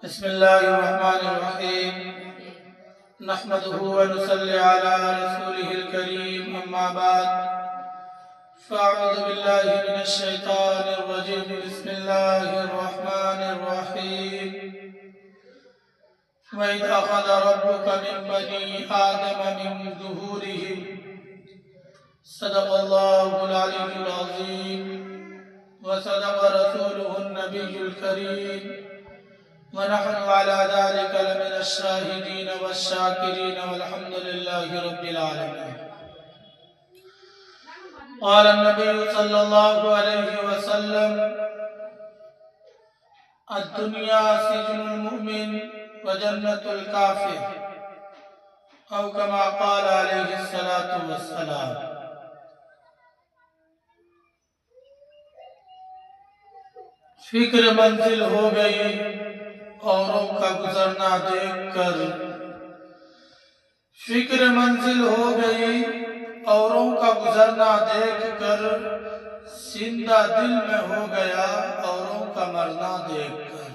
بسم الله الرحمن الرحيم نحمده ونصلي على رسوله الكريم أما بعد فأعوذ بالله من الشيطان الرجيم بسم الله الرحمن الرحيم وإذ أخذ ربك من بني آدم من ظهورهم صدق الله العلي العظيم وصدق رسوله النبي الكريم ونحن على ذلك لمن الشاهدين والشاكرين والحمد لله رب العالمين. قال النبي صلى الله عليه وسلم الدنيا سجن المؤمن وجنة الكافر أو كما قال عليه الصلاة والسلام. فکر منزل ہو گئی اوروں کا گزرنا دیکھ کر، فکر منزل ہو گئی اوروں کا گزرنا دیکھ کر، زندہ دل میں ہو گیا اوروں کا مرنا دیکھ کر.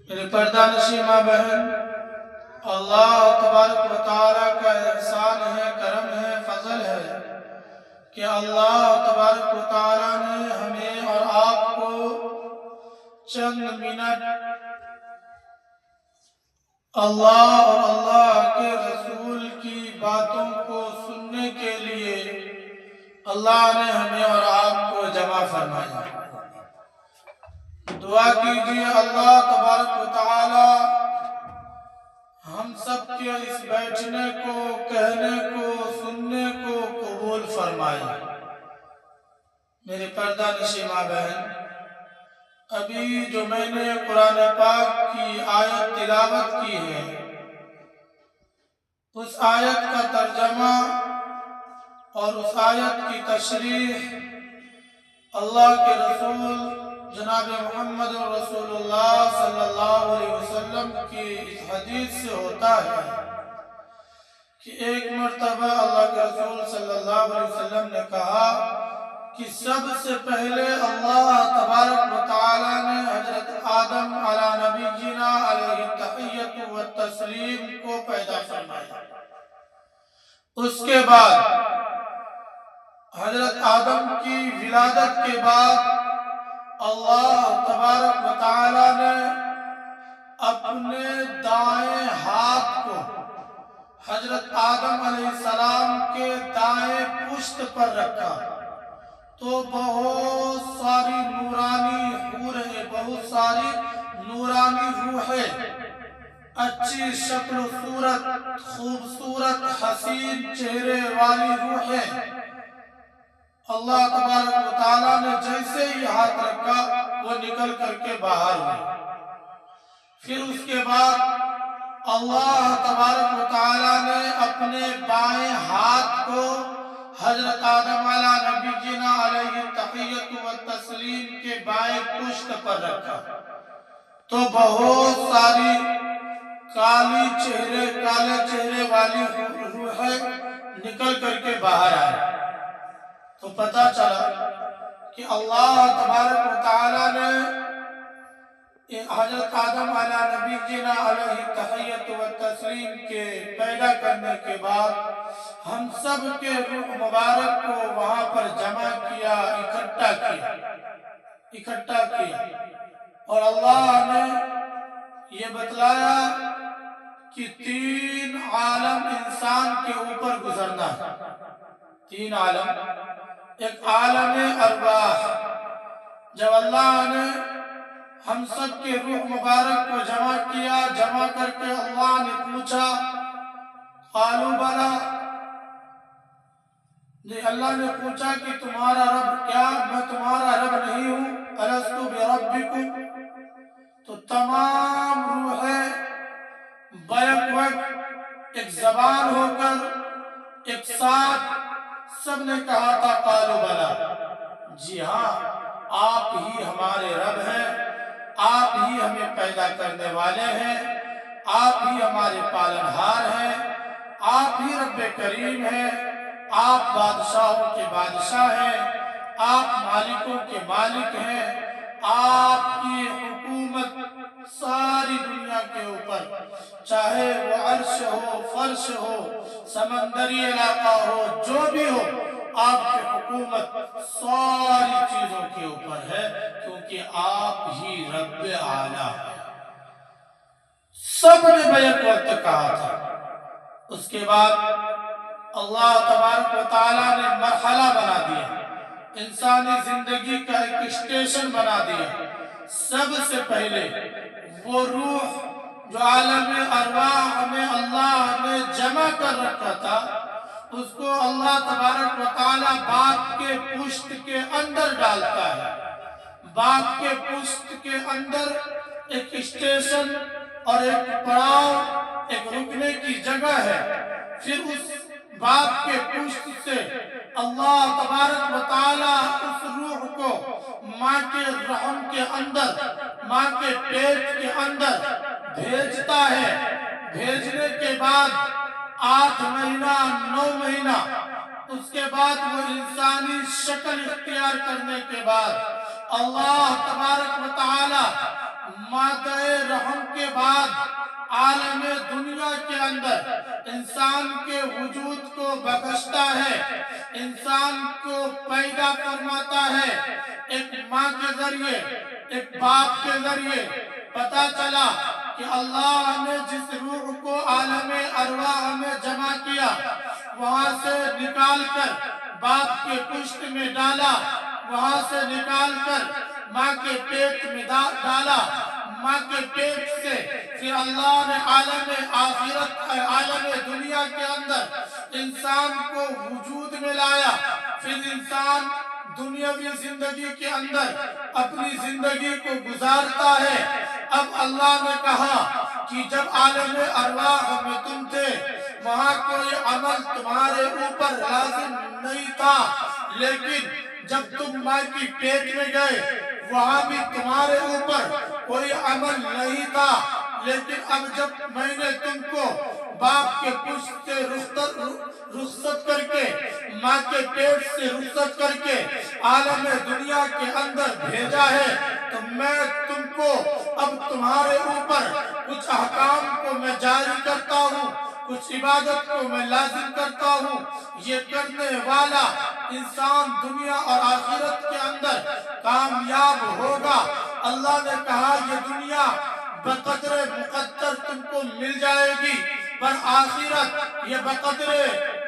میرے پردہ نشین ماں بہن، اللہ تبارک و تعالیٰ کا احسان ہے، کرم ہے، فضل ہے کہ اللہ تبارک و تعالیٰ نے ہمیں اور آپ کو چند منٹ اللہ اور اللہ کے رسول کی باتوں کو سننے کے لیے اللہ نے ہمیں اور آپ کو جمع فرمایا. دعا کیجیے اللہ تبارک و تعالی ہم سب کے اس بیٹھنے کو، کہنے کو، سننے کو قبول فرمائے. میرے پردہ نشین ماں بہن، ابھی جو میں نے قرآن پاک کی آیت تلاوت کی ہے، اس آیت کا ترجمہ اور اس آیت کی تشریح اللہ کے رسول جناب محمد رسول اللہ صلی اللہ علیہ وسلم کی اس حدیث سے ہوتا ہے کہ ایک مرتبہ اللہ کے رسول صلی اللہ علیہ وسلم نے کہا کہ سب سے پہلے اللہ تبارک و تعالی نے حضرت آدم علی نبینا علیہ التحیۃ والتسلیم کو پیدا فرمایا. اس کے بعد حضرت آدم کی ولادت کے بعد اللہ تبارک و تعالی نے اپنے دائیں ہاتھ کو حضرت آدم علیہ السلام کے دائیں پشت پر رکھا تو بہت ساری نورانی حوریں، بہت ساری نورانی روحیں، اچھی شکل و صورت، خوبصورت حسین چہرے والی روحیں اللہ تبارک و تعالیٰ نے جیسے ہی ہاتھ رکھا وہ نکل کر کے باہر ہوئی. پھر اس کے بعد اللہ تبارک و تعالیٰ نے اپنے بائیں ہاتھ کو حضرت آدم علی نبینا علیہ التحیۃ والتسلیم کے بائیں پشت پر رکھا تو بہت ساری کالے چہرے والی روحیں نکل کر کے باہر آئے. تو پتہ چلا کہ اللہ تبارک و تعالیٰ نے حضرت آدم علی نبینا علیہ التحیۃ والتسلیم کے پیدا کرنے کے بعد ہم سب کے روح مبارک کو وہاں پر جمع کیا، اکٹھا کیا اور اللہ نے یہ بتلایا کہ 3 عالم انسان کے اوپر گزرنا ہے. 3 عالم. ایک عالم ارواح. جب اللہ نے ہم سب کے روح مبارک کو جمع کیا، جمع کر کے اللہ نے پوچھا قالوا بلا، اللہ نے پوچھا کہ تمہارا رب کیا میں تمہارا رب نہیں ہوں؟ الست بربکم. تو تمام روحیں بیک وقت ایک زبان ہو کر ایک ساتھ سب نے کہا تھا قالوا بلا، جی ہاں آپ ہی ہمارے رب ہیں، آپ ہی ہمیں پیدا کرنے والے ہیں، آپ ہی ہمارے پالنہار ہیں، آپ ہی رب کریم ہیں، آپ بادشاہوں کے بادشاہ ہیں، آپ مالکوں کے مالک ہیں، آپ کی حکومت چاہے وہ عرش ہو، فرش ہو، سمندری علاقہ ہو، جو بھی ہو، آپ کی حکومت ساری چیزوں کے اوپر ہے، کیونکہ آپ ہی رب اعلیٰ ہیں۔ سب نے بیک وقت کہا تھا۔ اس کے بعد اللہ تبارک و تعالیٰ نے مرحلہ بنا دیا، انسانی زندگی کا ایک اسٹیشن بنا دیا۔ سب سے پہلے وہ روح جو عالم ارواح میں اللہ نے جمع کر رکھا تھا، اس کو اللہ تبارک و تعالیٰ باپ کے پشت کے اندر ڈالتا ہے۔ باپ کے پشت کے اندر ایک اسٹیشن اور ایک پڑاؤ، ایک رکنے کی جگہ ہے۔ پھر اس باپ کے پشت سے اللہ تبارک و تعالیٰ اس روح کو ماں کے رحم کے اندر، ماں کے پیٹ کے اندر بھیجتا ہے۔ بھیجنے کے بعد 8 مہینہ 9 مہینہ، اس کے بعد وہ انسانی شکل اختیار کرنے کے بعد اللہ تبارک و تعالیٰ مادہ رحم کے بعد عالم دنیا کے اندر انسان کے وجود کو بخشتا ہے، انسان کو پیدا فرماتا ہے۔ ایک ماں کے ذریعے، ایک باپ کے ذریعے پتا چلا کہ اللہ نے جس روح کو عالم ارواح میں جمع کیا، وہاں سے نکال کر باپ کے پشت میں ڈالا، وہاں سے نکال کر ماں کے پیٹ میں ڈالا، ماں کے پیٹ سے پھر اللہ نے عالم آخرت، عالم دنیا کے اندر انسان کو وجود میں لایا۔ پھر انسان دنیاوی زندگی کے اندر اپنی زندگی کو گزارتا ہے۔ اب اللہ نے کہا کہ جب عالم ارواح میں تم تھے، وہاں کوئی عمل تمہارے اوپر لازم نہیں تھا، لیکن جب تم ماں کی پیٹ میں گئے، وہاں بھی تمہارے اوپر کوئی عمل نہیں تھا، لیکن اب جب میں نے تم کو باپ کے پشت سے رخصت کر کے، ماں کے پیٹ سے رخصت کر کے عالم دنیا کے اندر بھیجا ہے، تو میں تم کو اب تمہارے اوپر کچھ احکام کو میں جاری کرتا ہوں، کچھ عبادت کو میں لازم کرتا ہوں۔ یہ کرنے والا انسان دنیا اور آخرت کے اندر کامیاب ہوگا۔ اللہ نے کہا یہ دنیا بقدر مقدر تم کو مل جائے گی، پر آخرت یہ بقدر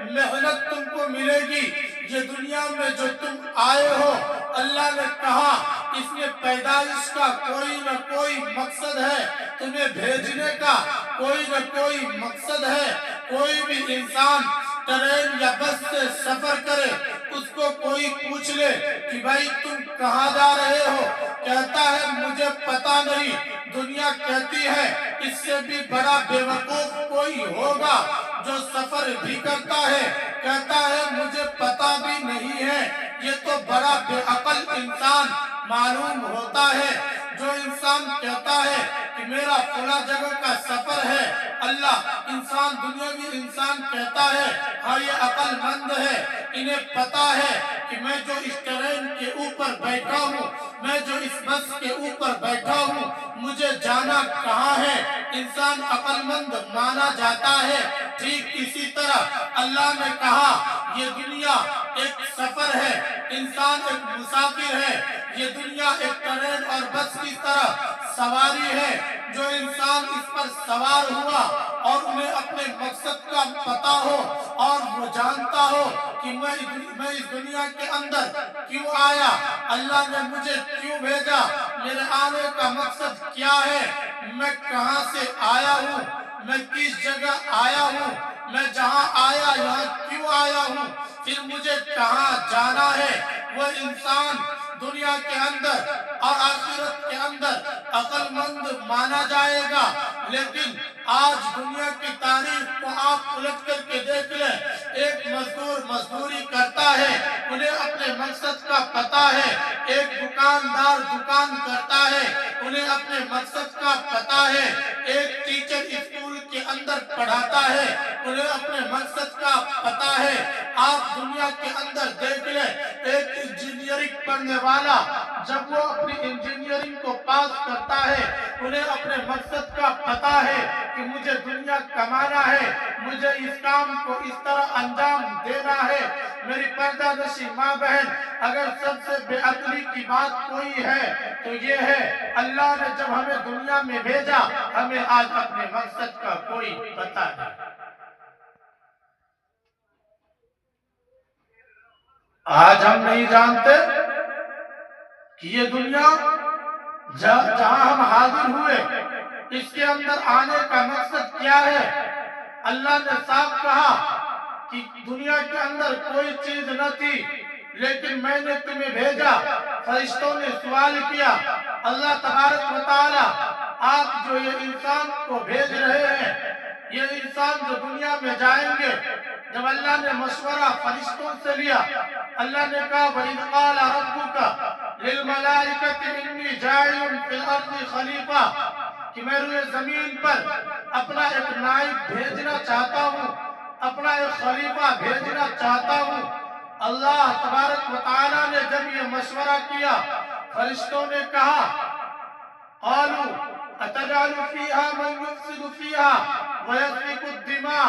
محنت تم کو ملے گی۔ یہ دنیا میں جو تم آئے ہو، اللہ نے کہا اس میں پیدائش کا کوئی نہ کوئی مقصد ہے، تمہیں بھیجنے کا کوئی نہ کوئی مقصد ہے۔ کوئی بھی انسان ٹرین یا بس سے سفر کرے، اس کو کوئی پوچھ لے کہ بھائی تم کہاں جا رہے ہو، کہتا ہے مجھے پتا نہیں۔ دنیا کہتی ہے اس سے بھی بڑا بے وقوف کوئی ہوگا جو سفر بھی کرتا ہے، کہتا ہے مجھے پتا بھی نہیں ہے۔ یہ تو بڑا بے عقل انسان معلوم ہوتا ہے جو انسان کہتا ہے کہ میرا فلاں جگہ کا سفر ہے۔ اللہ انسان، دنیاوی انسان کہتا ہے ہاں یہ عقل مند ہے، انہیں پتا ہے کہ میں جو اس ٹرین کے اوپر بیٹھا ہوں، میں جو اس بس کے اوپر بیٹھا ہوں، مجھے جانا کہاں ہے۔ انسان عقل مند مانا جاتا ہے۔ ٹھیک اسی طرح اللہ نے کہا یہ دنیا ایک سفر ہے، انسان ایک مسافر ہے۔ یہ دنیا ایک ٹرین اور بس کی طرح سواری ہے۔ جو انسان اس پر سوار ہوا اور انہیں اپنے مقصد کا پتا ہو اور وہ جانتا ہو کہ میں اس دنیا کے اندر کیوں آیا، اللہ نے مجھے کیوں بھیجا، میرے آنے کا مقصد کیا ہے، میں کہاں سے آیا ہوں، میں کس جگہ آیا ہوں، میں جہاں آیا یہاں کیوں آیا ہوں، پھر مجھے کہاں جانا ہے، وہ انسان دنیا کے اندر اور آخرت کے اندر عقل مند مانا جائے گا۔ لیکن آج دنیا کی تاریخ کو آپ الٹ کر کے دیکھ لیں، ایک مزدور مزدوری کرتا ہے، انہیں اپنے مقصد کا پتا ہے۔ ایک دکاندار دکان کرتا ہے، انہیں اپنے مقصد کا پتا ہے۔ ایک ٹیچر اسکول کے اندر پڑھاتا ہے، انہیں اپنے مقصد کا پتا ہے۔ آپ دنیا کے اندر دیکھ لیں، ایک انجینئرنگ پڑھنے والا جب وہ اپنی انجینئرنگ کو پاس کرتا ہے، انہیں اپنے مقصد کا پتہ ہے کہ مجھے دنیا کمانا ہے، مجھے اس کام کو اس طرح انجام دینا ہے۔ میری پردہ نشی ماں بہن، اگر سب سے بے عقلی کی بات کوئی ہے تو یہ ہے، اللہ نے جب ہمیں دنیا میں بھیجا، ہمیں آج اپنے مقصد کا کوئی پتہ نہیں۔ آج ہم نہیں جانتے کہ یہ دنیا جہاں ہم حاضر ہوئے، اس کے اندر آنے کا مقصد کیا ہے۔ اللہ نے صاف کہا کہ دنیا کے اندر کوئی چیز نہ تھی، لیکن میں نے تمہیں بھیجا۔ فرشتوں نے سوال کیا، اللہ تبارک و تعالی، آپ جو یہ انسان کو بھیج رہے ہیں، یہ انسان جو دنیا میں جائیں گے، جب اللہ نے مشورہ فرشتوں سے لیا، اللہ نے کہا وَإِذْ قَالَ رَبُّكَ لِلْمَلَائِكَةِ إِنِّي جَاعِلٌ فِي الْأَرْضِ خَلِيفَةً، کہ میں روئے زمین پر اپنا ایک نائب بھیجنا چاہتا ہوں، اپنا ایک خلیفہ بھیجنا چاہتا ہوں۔ اللہ تبارک و تعالیٰ نے جب یہ مشورہ کیا، فرشتوں نے کہا قالوا اتجعل فيها من يفسد فيها ويسفك الدماء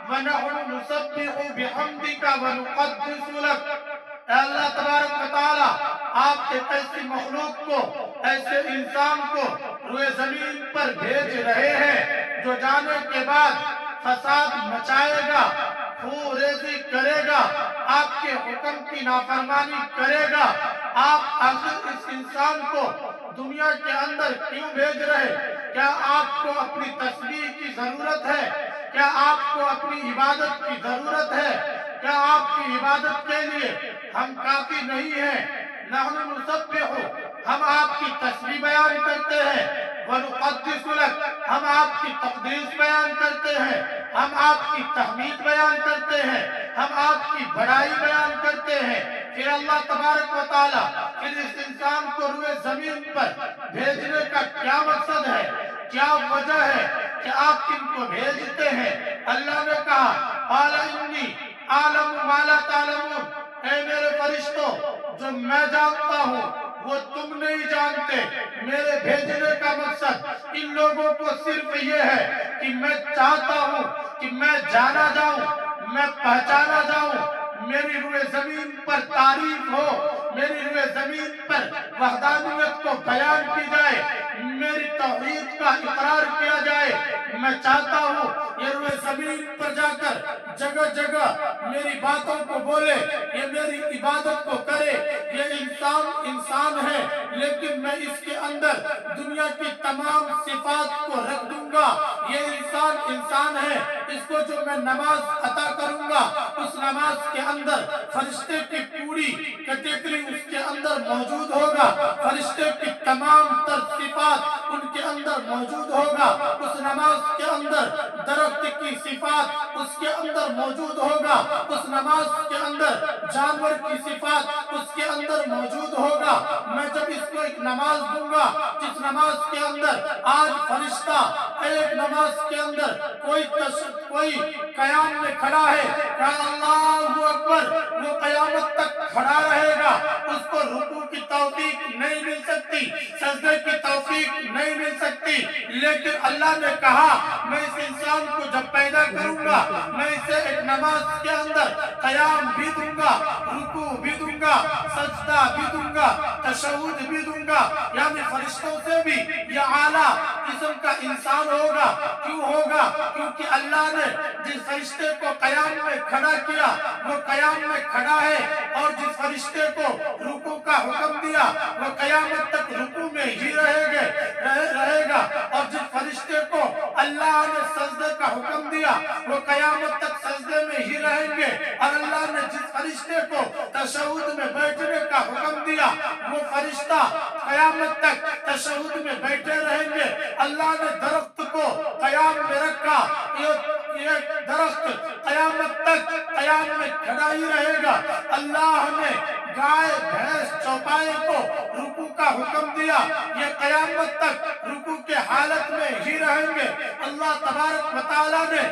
ونحن نسبح بحمدك ونقدس لك۔ اے اللہ تبارک و تعالیٰ، آپ ایک ایسی مخلوق کو، ایسے انسان کو روئے زمین پر بھیج رہے ہیں جو جانے کے بعد فساد مچائے گا، خون ریزی کرے گا، آپ کے حکم کی نافرمانی کرے گا۔ آپ آخر اس انسان کو دنیا کے اندر کیوں بھیج رہے؟ کیا آپ کو اپنی تسبیح کی ضرورت ہے؟ کیا آپ کو اپنی عبادت کی ضرورت ہے؟ کیا آپ کی عبادت کے لیے ہم کافی نہیں ہیں؟ نحن نسبح، ہم آپ کی تسبیح بیان کرتے ہیں، ونقدس لک، ہم آپ کی تقدیس بیان کرتے ہیں، ہم آپ کی تحمید بیان کرتے ہیں، ہم آپ کی بڑائی بیان کرتے ہیں۔ پھر اللہ تبارک و تعالیٰ پھر اس انسان کو روئے زمین پر بھیجنے کا کیا مقصد ہے، کیا وجہ ہے کہ آپ کن کو بھیجتے ہیں؟ اللہ نے کہا قال انی اعلم ما لا تعلمون، اے میرے فرشتوں، جو میں جانتا ہوں وہ تم نہیں جانتے۔ میرے بھیجنے کا مقصد ان لوگوں کو صرف یہ ہے کہ میں چاہتا ہوں کہ میں جانا جاؤں، میں پہچانا جاؤں، میری روئے زمین پر تعریف ہو، میری روئے زمین پر وحدانیت کو بیان کی جائے، میری توحید کا اقرار کیا جائے۔ میں چاہتا ہوں یہ روئے زمین پر جا کر جگہ جگہ میری باتوں کو بولے، یہ میری عبادت کو کرے۔ یہ انسان ہے، لیکن میں اس کے اندر دنیا کی تمام صفات کو رکھ دوں گا۔ یہ انسان ہے، اس کو جو میں نماز عطا کروں گا، اس نماز کے اندر فرشتے کی پوری کیٹیگری اس کے اندر موجود ہوگا، فرشتے کی تمام تر صفات ان کے اندر موجود ہوگا۔ اس نماز کے اندر درخت کی صفات اس کے اندر موجود ہوگا، اس نماز کے اندر جانور کی صفات اس کے اندر موجود ہوگا۔ میں جب اس کو ایک نماز دوں گا، جس نماز کے اندر آج فرشتہ ایک نماز کے اندر کوئی قیام میں کھڑا ہے، کہ اللہ اکبر، وہ قیامت تک کھڑا رہے گا، اس کو رکوع کی توفیق نہیں مل سکتی، سجدے کی توفیق نہیں مل سکتی، لیکن اللہ نے کہا میں اس انسان کو جب پیدا کروں گا، میں اسے ایک نماز کے اندر قیام بھی دوں گا، رکوع بھی دوں گا، سجدہ بھی دوں گا، تشہد بھی دوں گا، یعنی فرشتوں سے بھی یہ اعلیٰ قسم کا انسان ہوگا۔ کیوں ہوگا؟ کیونکہ اللہ نے جس فرشتے کو قیام میں کھڑا کیا وہ قیام میں کھڑا ہے، اور جس فرشتے کو رکوع کا حکم دیا وہ قیامت تک رکوع میں ہی رہے گا، اور جس فرشتے کو اللہ نے سجدے کا حکم دیا وہ قیامت تک سجدے میں ہی رہیں گے، اور اللہ نے جس فرشتے کو تشہد میں بیٹھنے کا حکم دیا وہ فرشتہ قیامت تک تشہد میں بیٹھے رہیں گے۔ اللہ نے درخت کو قیام میں رکھا، یہ درخت قیامت تک قیام میں کھڑا ہی رہے گا۔ اللہ نے گائے بھینس چوپائے کو رکوع کا حکم دیا، یہ قیامت تک رکوع کے حالت میں ہی رہیں گے۔ اللہ اللہ تبارک و تعالیٰ نے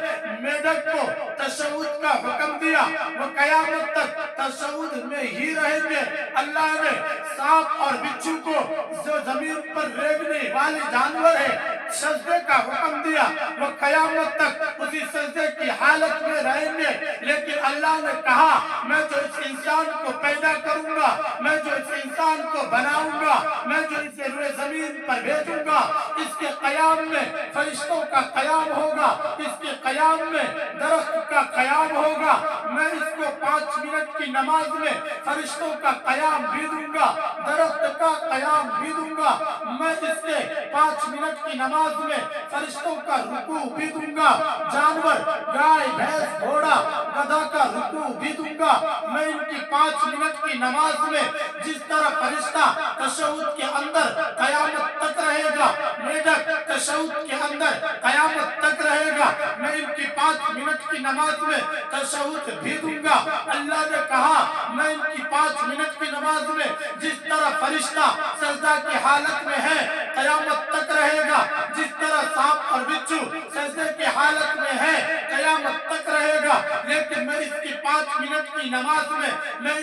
میڈک کو تشہد کا حکم دیا، وہ قیامت تک تشہد میں ہی رہیں گے۔ اللہ نے سانپ اور بچھو کو جو زمین پر ریگنے والے جانور ہے سجدے کا حکم دیا، وہ قیامت تک اسی سجدے کی حالت میں رہیں گے۔ لیکن اللہ نے کہا میں جو اس انسان کو پیدا کروں گا، میں جو اس انسان کو بناؤں گا، میں جو اسے روئے زمین پر بھیجوں گا، اس کے قیام میں فرشتوں کا قیام ہوگا، اس کے قیام میں درخت کا قیام ہوگا۔ میں اس کو 5 منٹ کی نماز میں فرشتوں کا قیام بھی دوں گا، درخت کا قیام بھی دوں گا۔ میں اس کے 5 منٹ کی نماز میں فرشتوں کا رکوع بھی دوں گا، جانور گائے بھینس گھوڑا گدھا کا رکوع بھی دوں گا۔ میں ان کی 5 منٹ کی نماز میں جس طرح فرشتہ تشہد کے اندر قیامت تک رہے گا، میڈک تشہد کے اندر قیامت تک رہے گا، میں ان کی 5 منٹ کی نماز میں تشہد بھی دوں گا۔ اللہ نے کہا میں ان کی 5 منٹ کی نماز میں جس طرح فرشتہ سجدہ کی حالت میں ہے قیامت تک رہے گا، جس طرح سانپ اور بچھو سجدے کی حالت میں ہے قیامت تک رہے گا، لیکن میں اس کی 5 منٹ کی نماز میں میں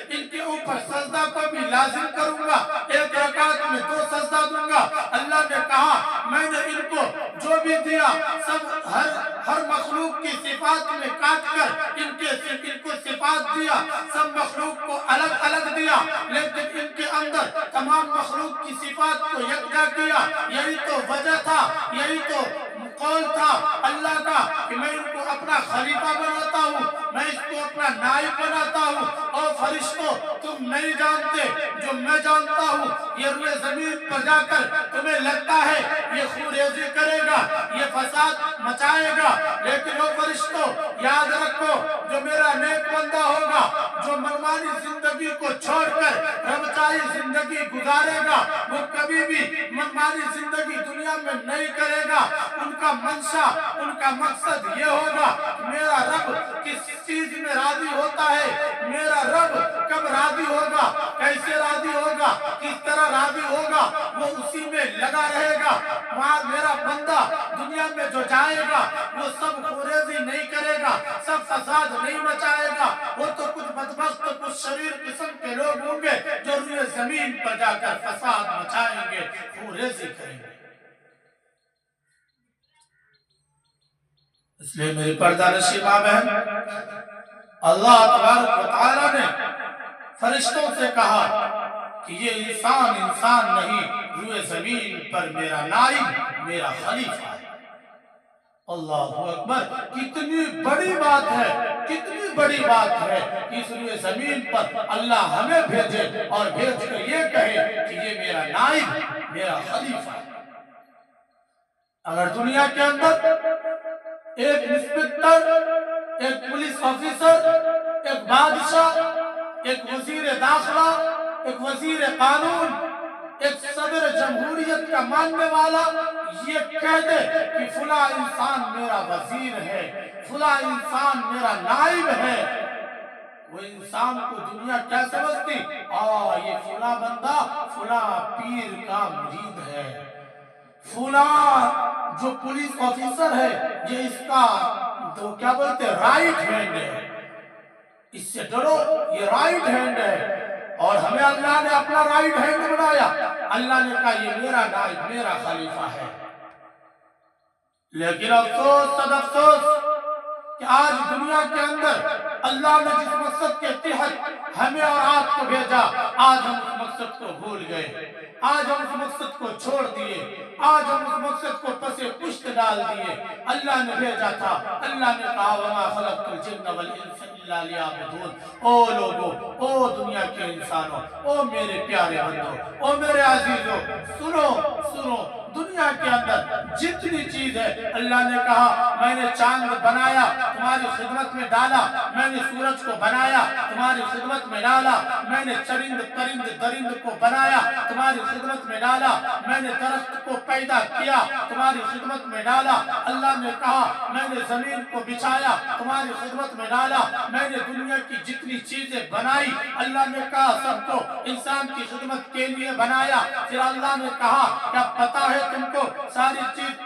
ان کے اوپر سجدہ کو بھی لازم کروں گا، 1 رکعت میں 2 سجدہ دوں گا۔ اللہ نے کہا میں نے ان کو جو بھی دیا سب ہر مخلوق کی صفات میں کاٹ کر ان کو صفات دیا، سب مخلوق کو الگ الگ دیا، لیکن ان کے اندر تمام مخلوق کی صفات کو یکجا کیا۔ یہی تو وجہ تھا، یہی تو قول تھا اللہ کا کہ میں ان کو اپنا خلیفہ بناتا ہوں، میں اس کو اپنا نائب بناتا ہوں۔ اور فرشتوں تم نہیں جانتے جو میں جانتا ہوں، یہ روئے زمین پر جا کر تمہیں لگتا ہے یہ خوریزی کرے گا، یہ فساد مچائے گا، لیکن وہ فرشتوں یاد رکھو جو میرا نیک بندہ ہوگا، جو منمانی زندگی کو چھوڑ کر ربچائی زندگی گزارے گا، وہ کبھی بھی منمانی زندگی دنیا میں نہیں کرے گا۔ ان کا منشا، ان کا مقصد یہ ہوگا میرا رب کس چیز میں راضی ہوتا ہے، میرا رب کب راضی ہوگا، کیسے راضی ہوگا، کس طرح راضی ہوگا، وہ اسی میں لگا رہے گا۔ وہاں میرا بندہ دنیا میں جو جائے گا وہ سب خوریزی نہیں کرے گا، سب فساد نہیں مچائے گا، وہ تو کچھ بدبخت کچھ شریر قسم کے لوگ ہوں گے جو روئے زمین پر جا کر فساد مچائیں گے، خوریزی کریں گے۔ اس لیے میری پردہ نشین ماں بہن، اللہ تبارک و تعالیٰ نے فرشتوں سے کہا کہ یہ انسان نہیں، روئے زمین پر میرا نائب، میرا خلیفہ ہے۔ اللہ اکبر، کتنی بڑی بات ہے، کتنی بڑی بات ہے کہ اس روئے زمین پر اللہ ہمیں بھیجے اور بھیج کر یہ کہے کہ یہ میرا نائب، میرا خلیفہ ہے۔ اگر دنیا کے اندر ایک انسپکٹر، ایک پولیس آفیسر، ایک بادشاہ، ایک وزیر داخلہ، ایک وزیر قانون، ایک صدر جمہوریت کا ماننے والا یہ کہہ دے کہ فلاں انسان میرا وزیر ہے، فلاں انسان میرا نائب ہے، وہ انسان کو دنیا کیا سمجھتی؟ یہ فلاں بندہ فلاں پیر کا مرید ہے، فلاں جو پولیس آفیسر ہے یہ اس کا تو کیا بولتے رائٹ ہینڈ ہے، اس سے ڈرو، یہ رائٹ ہینڈ ہے۔ اور ہمیں اللہ نے اپنا رائٹ ہینڈ بنایا، اللہ نے کہا یہ میرا نائب، میرا خلیفہ ہے۔ لیکن افسوس، صد افسوس کہ آج دنیا کے اندر اللہ نے جس مقصد کے تحت ہمیں اور آپ کو بھیجا، آج ہم اس مقصد کو بھول گئے، آج ہم اس مقصد کو چھوڑ دیے، آج ہم اس مقصد کو پس پشت ڈال دیے۔ اللہ نے بھیجا تھا، اللہ نے کہا وَمَا خَلَقْتُ الْجِنَّ وَالْإِنسَ إِلَّا لِيَعْبُدُونِ۔ او لوگو، او دنیا کے انسانوں، او میرے پیارے بندوں، او میرے عزیزوں، سنو سنو، دنیا کے اندر جتنی چیز ہے اللہ نے کہا میں نے چاند بنایا تمہاری خدمت میں ڈالا، میں نے سورج کو بنایا تمہاری خدمت میں ڈالا، میں نے چرند پرند درند کو بنایا تمہاری خدمت میں ڈالا، میں نے درخت کو پیدا کیا تمہاری خدمت میں ڈالا۔ اللہ نے کہا میں نے زمین کو بچھایا تمہاری خدمت میں ڈالا، میں نے دنیا کی جتنی چیزیں بنائی اللہ نے کہا سب کو انسان کی خدمت کے لیے بنایا۔ پھر اللہ نے کہا کیا پتا ہے تم کو ساری چیز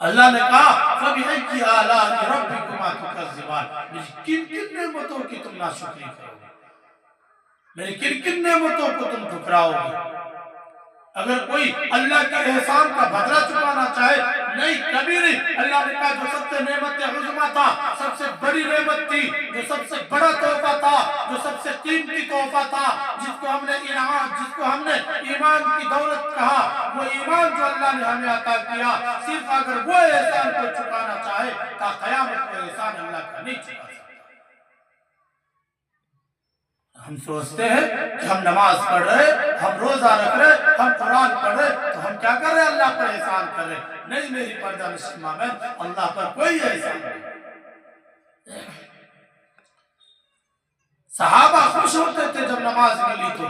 اللہ نے کہا فَبِأَيِّ آلَاءِ رَبِّكُمَا تُكَذِّبَانِ، میری کن کن نعمتوں کی تم ناشکری کرو گے، میری کن کن نعمتوں کو تم ٹھکراؤ گے۔ اگر کوئی اللہ کے احسان کا بدلہ چکانا چاہے، نہیں کبھی نہیں۔ اللہ نے کہا جو سب سے نعمت عظمیٰ تھا، سب سے بڑی نعمت تھی، جو سب سے بڑا تحفہ تھا، جو سب سے قیمتی تحفہ تھا، جس کو ہم نے انعام، جس کو ہم نے ایمان کی دولت کہا، وہ ایمان جو اللہ نے ہمیں عطا کیا، صرف اگر وہ احسان کو چکانا چاہے تا قیامت کو احسان اللہ کا نہیں چکا سکتا۔ ہم سوچتے ہیں کہ ہم نماز پڑھ رہے، ہم روزہ رکھ رہے، ہم قرآن پڑھ رہے تو ہم کیا کر رہے ہیں؟ اللہ پر احسان کر رہے۔ نہیں میری پردہ نشین ماں بہن، اللہ پر کوئی احسان نہیں۔ صحابہ خوش ہوتے تھے جب نماز ملی تو،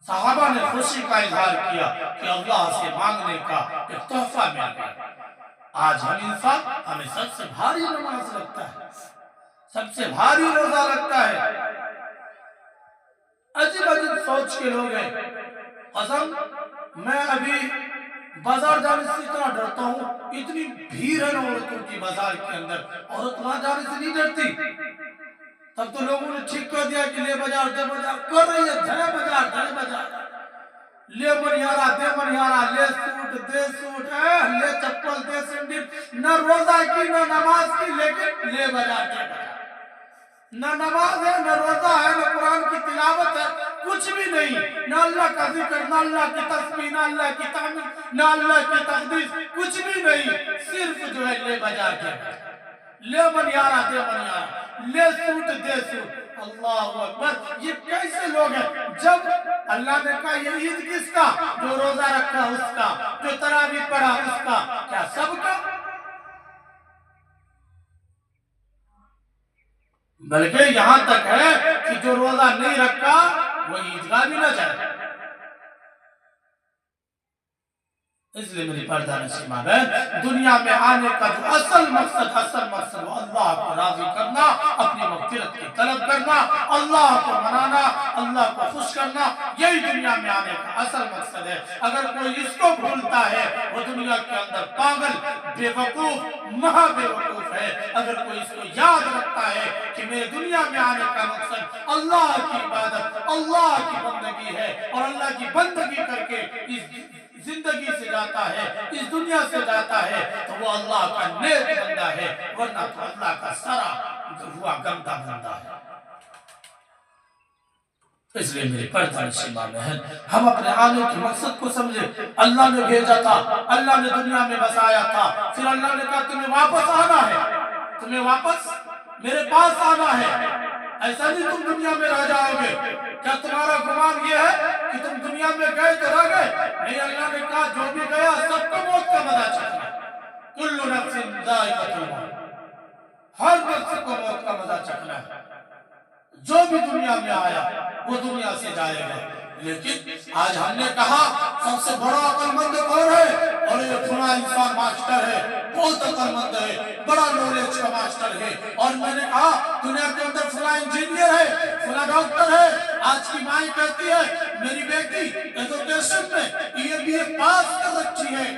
صحابہ نے خوشی کا اظہار کیا کہ اللہ سے مانگنے کا ایک تحفہ مل گیا۔ آج ہم انسان، ہمیں سب سے بھاری نماز لگتا ہے، سب سے بھاری روزہ لگتا ہے، عجیب عجیب سوچ کے لوگ ہیں۔ قسم میں ابھی بازار جانے سے اتنا ڈرتا ہوں، اتنی بھیڑ ہے نا عورتوں کی بازار کے اندر، عورت وہاں جانے سے نہیں ڈرتی۔ تب تو لوگوں نے ٹھیک کر دیا کہ لے بازار دے بازار کر رہی ہے، دھڑے بازار لے منیارا دے منیارا، لے سوٹ دے سوٹ، لے چپل دے سینڈل، نہ روزہ کی نہ نماز کی، لیکن لے بازار دے بازار، نہ نماز ہے نہ روزہ ہے نہ قرآن کی تلاوت ہے، کچھ بھی نہیں، نہ اللہ کا ذکر نہ اللہ کی تسبیح نہ اللہ کی تحمید نہ اللہ کی تقدیس، کچھ بھی نہیں، صرف جو ہے لے بازار دے بازار، لے منیارا دے منیارا، لے سوٹ دے سوٹ۔ اللہ اکبر، یہ کیسے لوگ ہیں؟ جب اللہ نے کہا یہ عید کس کا؟ جو روزہ رکھا اس کا، جو تراویح پڑھا اس کا، کیا سب کا؟ بلکہ یہاں تک ہے کہ جو روزہ نہیں رکھا وہ عیدگاہ بھی نہ جائے۔ اس لیے میری پردہ نشین ماں بہن، دنیا میں آنے کا جو اصل مقصد وہ اللہ کو راضی کرنا، اپنی مغفرت کی طلب کرنا، اللہ کو منانا، اللہ کو خوش کرنا، یہی دنیا میں آنے کا اصل مقصد ہے۔ اگر کوئی اس کو بھولتا ہے وہ دنیا کے اندر پاگل، بے وقوف، مہا بے وقوف ہے۔ اگر کوئی اس کو یاد رکھتا ہے کہ میرے دنیا میں آنے کا مقصد اللہ کی عبادت، اللہ کی بندگی ہے، اور اللہ کی بندگی کر کے اس زندگی سے جاتا ہے، اس دنیا سے جاتا ہے، تو وہ اللہ کا نیک بندہ ہے، ورنہ تو اللہ کا سرا ہوا گندہ بندہ ہے۔ اس لیے میری پردہ نشین ماں بہن، ہم اپنے آنے کے مقصد کو سمجھے۔ اللہ نے بھیجا تھا، اللہ نے دنیا میں بسایا تھا، پھر اللہ نے کہا تمہیں واپس آنا ہے، تمہیں واپس میرے پاس آنا ہے، ایسا نہیں تم دنیا میں رہ جاؤ گے۔ کیا تمہارا گمان یہ ہے کہ تم دنیا میں گئے تو رہ گئے؟ نہیں، اللہ نے کہا جو بھی گیا سب کو موت کا مزہ چکھنا ہے، کل نفس ذائقۃ الموت، ہر نفس کو موت کا مزہ چکھنا ہے۔ جو بھی دنیا میں آیا وہ دنیا سے جائے گا۔ لیکن آج ہم نے کہا سب سے بڑا عقل مند کون ہے؟ اور یہ فلاں انسان ماسٹر ہے، بہت عقل مند ہے، بڑا نالج کا ماسٹر ہے۔ اور میں نے کہا دنیا کے اندر فلاں انجینئر ہے، فلاں ڈاکٹر ہے۔ آج کی مائیں کہتی ہے میری بیٹی ایجوکیشن میں بی اے پاس کر رکھی ہے،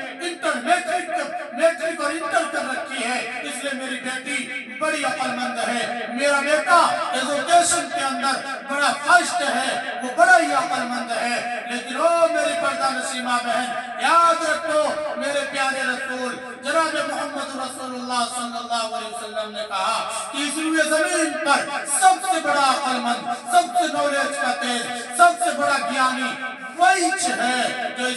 میٹرک اور انٹر کر رکھی ہے، اس لیے میری بیٹی بڑی عقل مند ہے۔ میرا بیٹا ایجوکیشن کے اندر بڑا فرسٹ ہے، وہ بڑا ہی عقل مند ہے۔ لیکن او میری پردہ نشین ماں بہن، یاد رکھو میرے پیارے رسول جناب محمد رسول اللہ صلی اللہ علیہ وسلم نے کہا کہ اس روئے زمین پر سب سے بڑا عقل مند، سب سے نالج کا تیز، سب سے بڑا گیانی وہی ہے جو